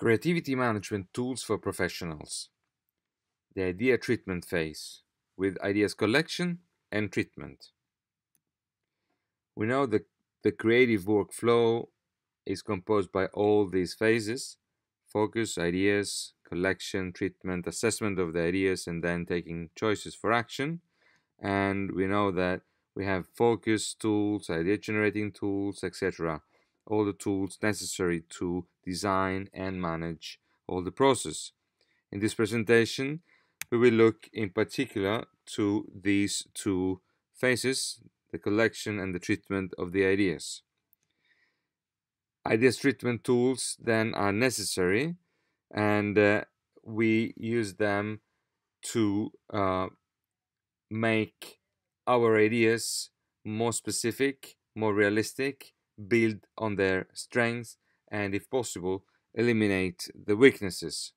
Creativity management tools for professionals. The idea treatment phase with ideas collection and treatment. We know that the creative workflow is composed by all these phases: focus, ideas, collection, treatment, assessment of the ideas, and then taking choices for action. And we know that we have focus tools, idea generating tools, etc. All the tools necessary to design and manage all the process. In this presentation, we will look in particular to these two phases, the collection and the treatment of the ideas. Ideas treatment tools then are necessary, and we use them to make our ideas more specific, more realistic, build on their strengths, and if possible, eliminate the weaknesses.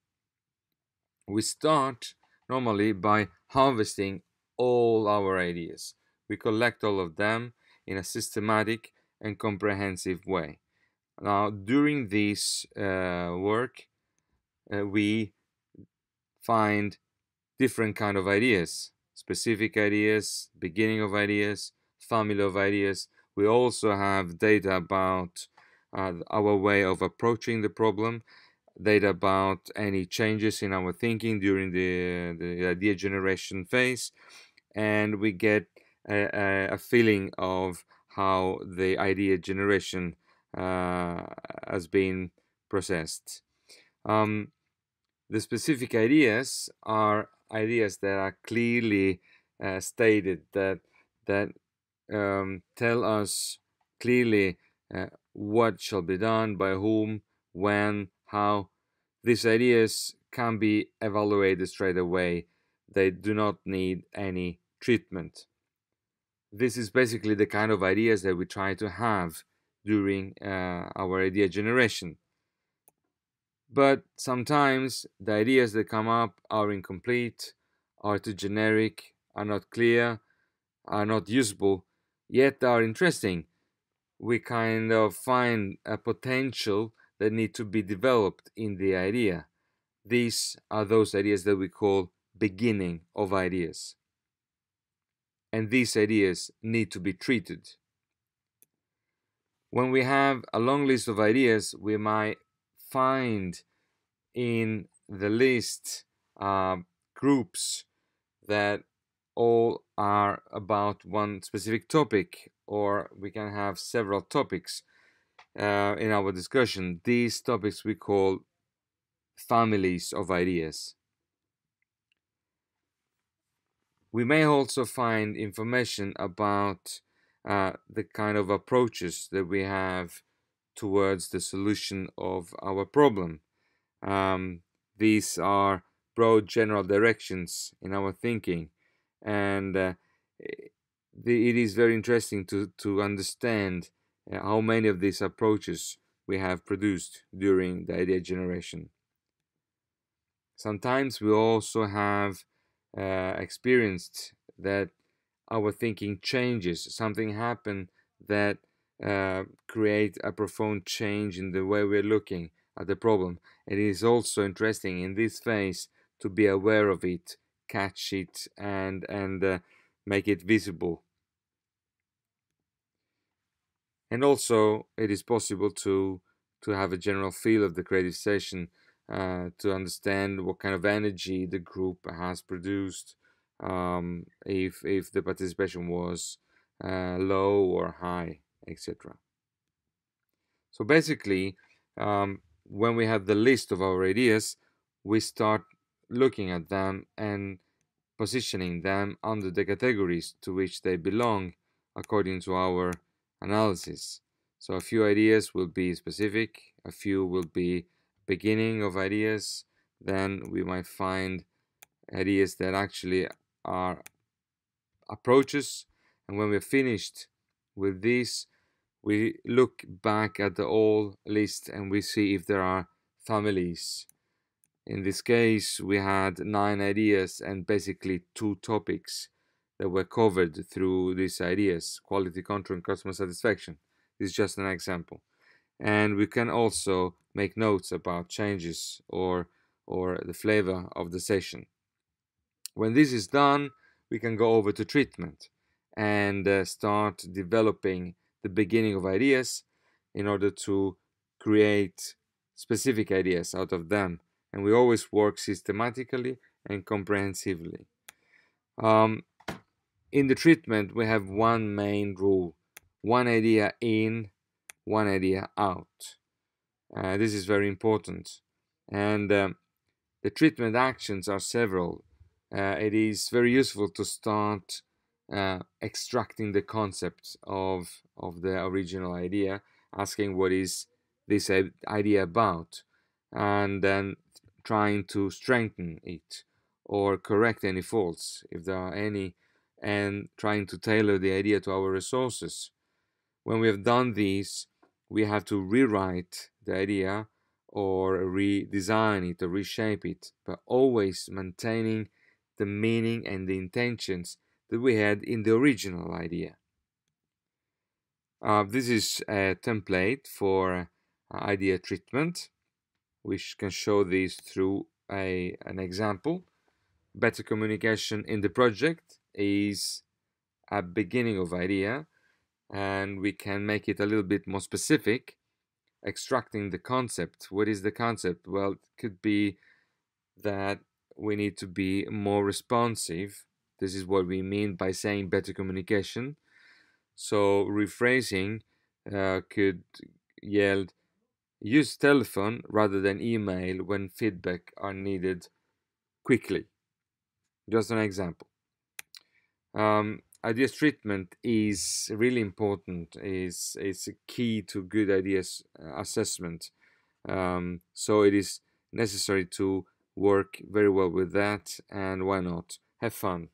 We start normally by harvesting all our ideas. We collect all of them in a systematic and comprehensive way. Now, during this work, we find different kind of ideas, specific ideas, beginning of ideas, family of ideas. We also have data about our way of approaching the problem, data about any changes in our thinking during the idea generation phase, and we get a feeling of how the idea generation has been processed. The specific ideas are ideas that are clearly stated, that tell us clearly what shall be done, by whom, when, how. These ideas can be evaluated straight away. They do not need any treatment. This is basically the kind of ideas that we try to have during our idea generation. But sometimes the ideas that come up are incomplete, are too generic, are not clear, are not usable, yet are interesting. We kind of find a potential that need to be developed in the idea. These are those ideas that we call beginning of ideas. And these ideas need to be treated. When we have a long list of ideas, we might find in the list groups that all are about one specific topic, or we can have several topics in our discussion. These topics we call families of ideas. We may also find information about the kind of approaches that we have towards the solution of our problem. These are broad general directions in our thinking, and it is very interesting to understand how many of these approaches we have produced during the idea generation. Sometimes we also have experienced that our thinking changes. Something happened that create a profound change in the way we're looking at the problem. It is also interesting in this phase to be aware of it, catch it, and make it visible. And also, it is possible to have a general feel of the creative session, to understand what kind of energy the group has produced, if the participation was low or high, etc. So basically, when we have the list of our ideas, we start looking at them and positioning them under the categories to which they belong according to our analysis. So a few ideas will be specific, a few will be beginning of ideas, then we might find ideas that actually are approaches, and when we're finished with this, we look back at the whole list and we see if there are families. In this case, we had 9 ideas and basically 2 topics that were covered through these ideas: quality control and customer satisfaction. This is just an example. and we can also make notes about changes or the flavor of the session. When this is done, we can go over to treatment and start developing the beginning of ideas in order to create specific ideas out of them. And we always work systematically and comprehensively. Um, in the treatment, we have one main rule: one idea in, one idea out. This is very important. And the treatment actions are several. It is very useful to start extracting the concept of the original idea, asking what is this idea about, and then trying to strengthen it or correct any faults if there are any, and trying to tailor the idea to our resources. When we have done these, we have to rewrite the idea or redesign it or reshape it, but always maintaining the meaning and the intentions that we had in the original idea. This is a template for idea treatment. We can show this through an example. Better communication in the project is a beginning of idea, and we can make it a little bit more specific, extracting the concept. What is the concept? Well, it could be that we need to be more responsive. This is what we mean by saying better communication. So rephrasing could yield use telephone rather than email when feedback are needed quickly. Just an example. Ideas treatment is really important. It's a key to good ideas assessment. So it is necessary to work very well with that, and why not have fun.